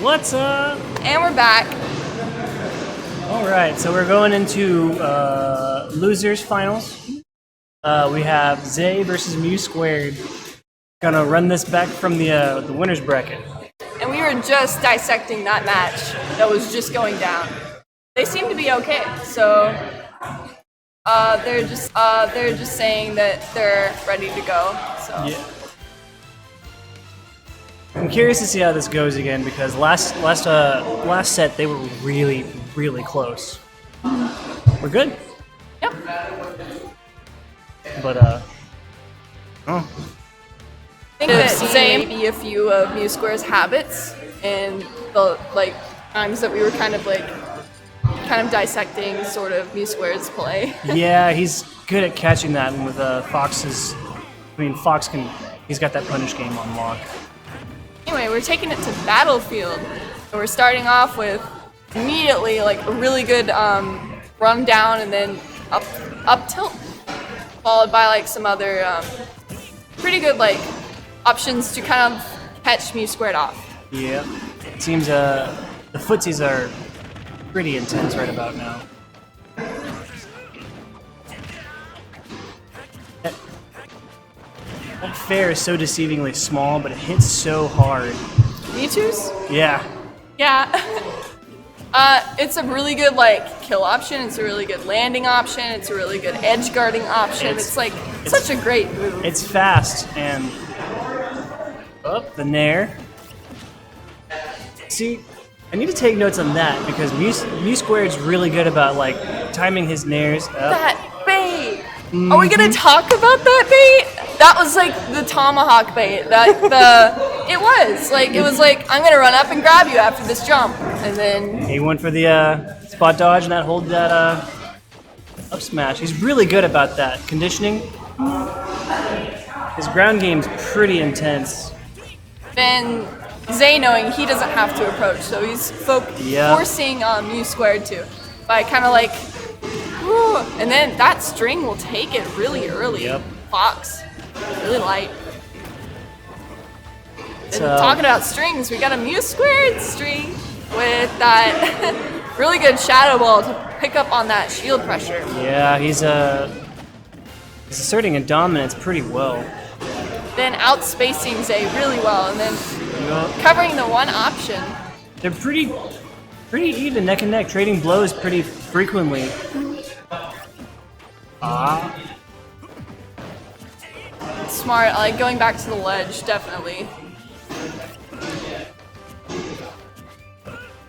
What's up? And we're back. Alright, so we're going into losers finals. We have Zay versus Mew Squared. Gonna run this back from the winner's bracket. And we were just dissecting that match that was just going down. They seem to be okay, so they're just saying that they're ready to go. So Yeah. I'm curious to see how this goes again because last set they were really close. We're good. Yep. But I think that Zay may be a few of Mew Square's habits and the times that we were kind of dissecting sort of Mew Square's play. yeah, he's good at catching that, and with Fox's, Fox he's got that punish game on lock. Anyway, we're taking it to Battlefield, and we're starting off with immediately a really good run down and then up tilt, followed by some other pretty good options to kind of catch Mew Squared off. Yeah, it seems the footsies are pretty intense right about now. That fair is so deceivingly small, but it hits so hard. Mewtwo's? Yeah. Yeah. It's a really good kill option. It's a really good landing option. It's a really good edge guarding option. It's such a great move. It's fast and the nair. See, I need to take notes on that because Mew Squared's really good about timing his nairs up. That bait. Are we gonna talk about that bait? That was the tomahawk bait. It was I'm gonna run up and grab you after this jump, and then He went for the spot dodge and that hold that up smash. He's really good about that conditioning. His ground game's pretty intense. then Zay knowing he doesn't have to approach, so he's forcing Mew Squared to by kind of and then that string will take it really early. Yep. Fox, really light. And talking about strings, we got a Mew Squared string with that really good Shadow Ball to pick up on that shield pressure. Yeah, he's asserting a dominance pretty well. Then outspacing Zay really well, and then covering the one option. They're pretty even, neck and neck, trading blows pretty frequently. Smart, going back to the ledge, definitely.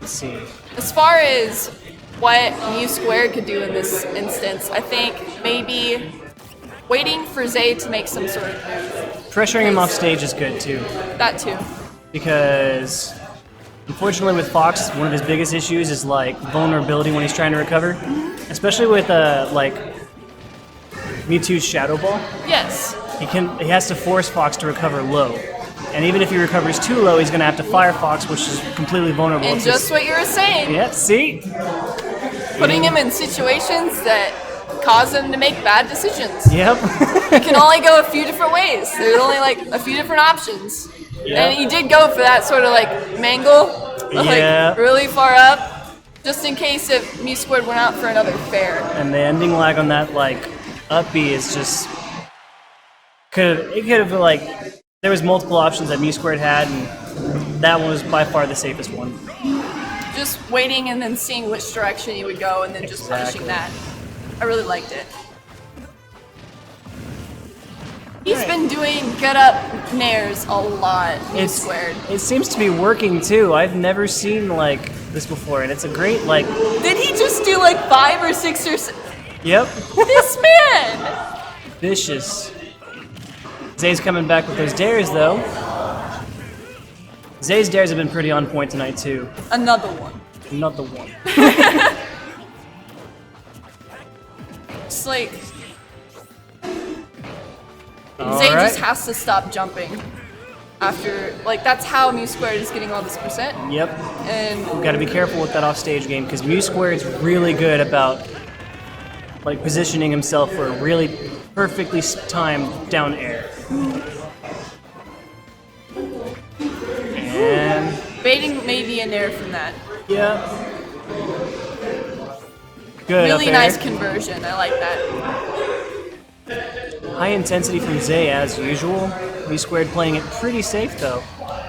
Let's see. As far as what Mew Squared could do in this instance, I think maybe waiting for Zay to make some sort of move. Pressuring him off stage is good too. That too. Because unfortunately with Fox, one of his biggest issues is vulnerability when he's trying to recover. Especially with Mewtwo's Shadow Ball. Yes. He has to force Fox to recover low. And even if he recovers too low, he's gonna have to fire Fox, which is completely vulnerable. And just what you were saying. Yeah, see? Putting him in situations that cause him to make bad decisions. Yep. It can only go a few different ways. There's only a few different options. Yep. And he did go for that sort of mangle, really far up, just in case if Mew Squared went out for another fair. And the ending lag on that up B is just there was multiple options that Mew Squared had, and that one was by far the safest one. Just waiting and then seeing which direction he would go, and then just punishing that. I really liked it. He's been doing gut up nairs a lot, Mew Squared. It seems to be working too. I've never seen this before, and it's a great Did he just do 5 or 6 or 7? Yep. This man! Vicious. Zay's coming back with those dares though. Zay's dares have been pretty on point tonight too. Another one. Another one. It's Zay just has to stop jumping. After, that's how Mew Squared is getting all this percent. Yep. And we've got to be careful with that offstage game because Mew Squared's really good about positioning himself for a really perfectly timed down air. And baiting maybe maybe a nair from that. Yeah. Good. Really up nice air. conversion. I like that. High intensity from Zay as usual. B squared playing it pretty safe though.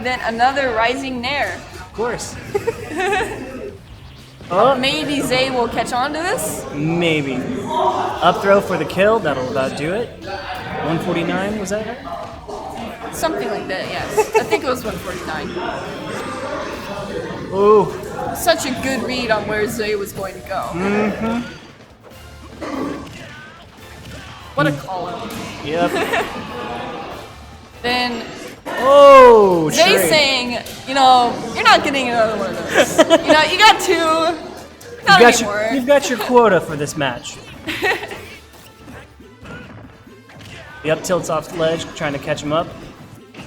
Then another rising nair. Of course. Oh, Maybe Zay will catch on to this. maybe. Up throw for the kill. That'll about do it. 149 was that it? Something like that, yes. I think it was 149. Ooh. Such a good read on where Zay was going to go. Mm-hmm. What a call out. Yep. Then Oh, Zay trade. saying, you know, you're not getting another one of those. You know, you got two. Not anymore. You've got your quota for this match. The up tilt's off the ledge, trying to catch him up.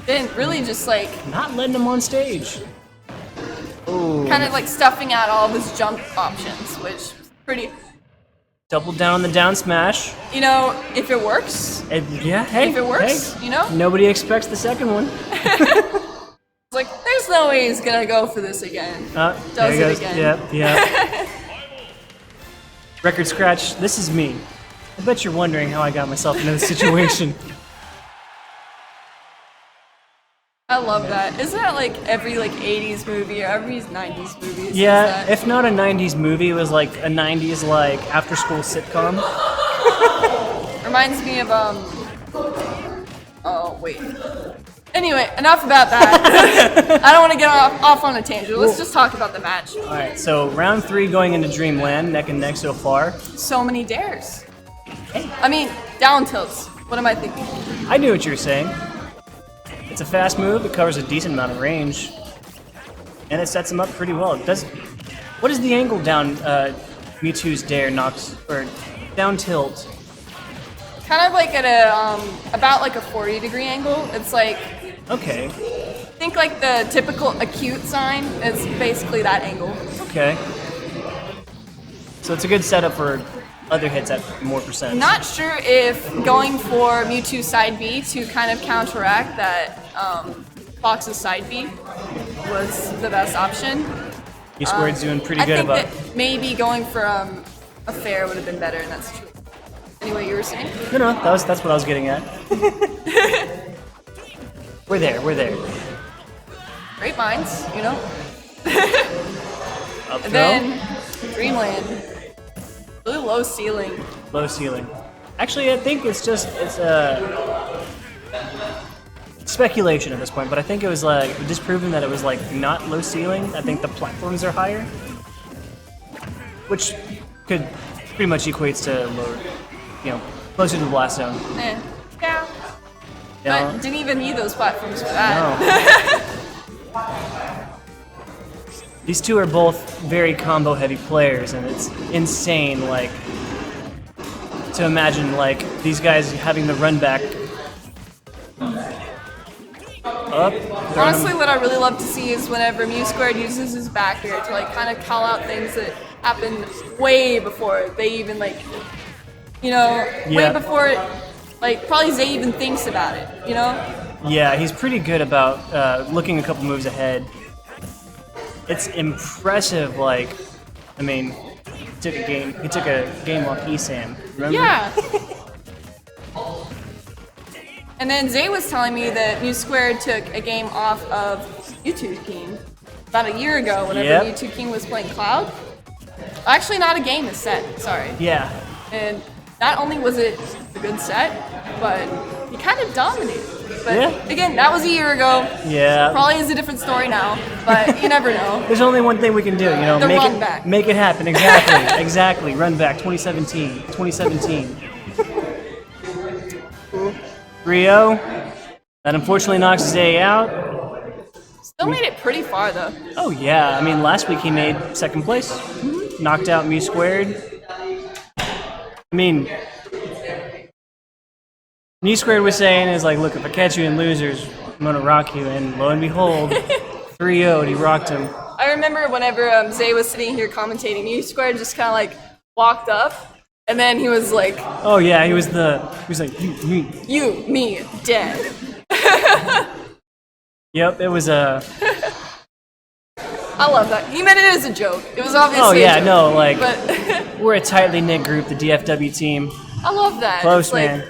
Then really just like Not letting him on stage. Ooh. kind of like stuffing out all of his jump options, which is pretty. Double down on the down smash. You know, if it works, And yeah, hey. if it works, hey. you know, Nobody expects the second one. it's like there's no way he's gonna go for this again. There Does he it goes. again. Yep, yep. Record scratch, this is me. I bet you're wondering how I got myself into this situation. I love that. Isn't that like every like 80s movie or every 90s movie? says Yeah, that? if not a 90s movie, it was like a 90s like after school sitcom. Reminds me of Oh wait. Anyway, enough about that. I don't want to get off on a tangent. Let's just talk about the match. Alright, so round 3 going into Dreamland, neck and neck so far. So many dares. I mean, down tilts. What am I thinking? I knew what you were saying. It's a fast move, it covers a decent amount of range. And it sets him up pretty well. What is the angle down Mewtwo's dare knocks, or down tilt? Kind of like at a about like a 40-degree angle. It's like Okay, think like the typical acute sign. It's basically that angle. okay. So it's a good setup for other hits at more percent. Not sure if going for Mewtwo side B to kind of counteract that Fox's side B was the best option. B squared's doing pretty I good think about. that maybe going for a fair would have been better in that situation. Anyway, you were saying? No, that's what I was getting at. We're there. Great minds, you know? Up And throw, then Dreamland. Really low ceiling. low ceiling. Actually, I think it's speculation at this point, but I think it was like disproven that it was like not low ceiling. I think the platforms are higher, which could pretty much equates to lower, closer to the blast zone. Yeah. Yeah. But didn't even need those platforms for that. No. These two are both very combo heavy players, and it's insane, like, to imagine, like, these guys having the run back up. Honestly, what I really love to see is whenever Mewtwo uses his back air to like kind of call out things that happened way before they even like, way Yeah. before like probably Zay even thinks about it, you know? Yeah, he's pretty good about looking a couple moves ahead. It's impressive, like, I mean, he took a game off ESAM, remember? Yeah. And then Zay was telling me that Mewtwo took a game off of Mewtwo King about a year ago whenever Yep. Mewtwo King was playing Cloud. Actually, not a game, a set, sorry. Yeah. And not only was it a good set, but he kind of dominated. But Yeah. again, that was a year ago. Yeah. Probably is a different story now, but you never know. There's only one thing we can do, The make run it back. make it happen. Exactly. Exactly. Run back 2017. Rio. That unfortunately knocks Zay out. Still made it pretty far though. Oh yeah, I mean last week he made second place. Knocked out Mew squared. I mean Mew squared was saying is like, look, if I catch you in losers, I'm gonna rock you, and lo and behold, 3-0'd, he rocked him. I remember whenever Zay was sitting here commentating, Mewtwo just kind of like walked up, and then he was like, Oh yeah, he was like, "You, me, dead." Yep, it was a I love that. He meant it as a joke. It was obviously Oh yeah, a joke. no, like But we're a tightly knit group, the DFW team. I love that. Close, It's like, man.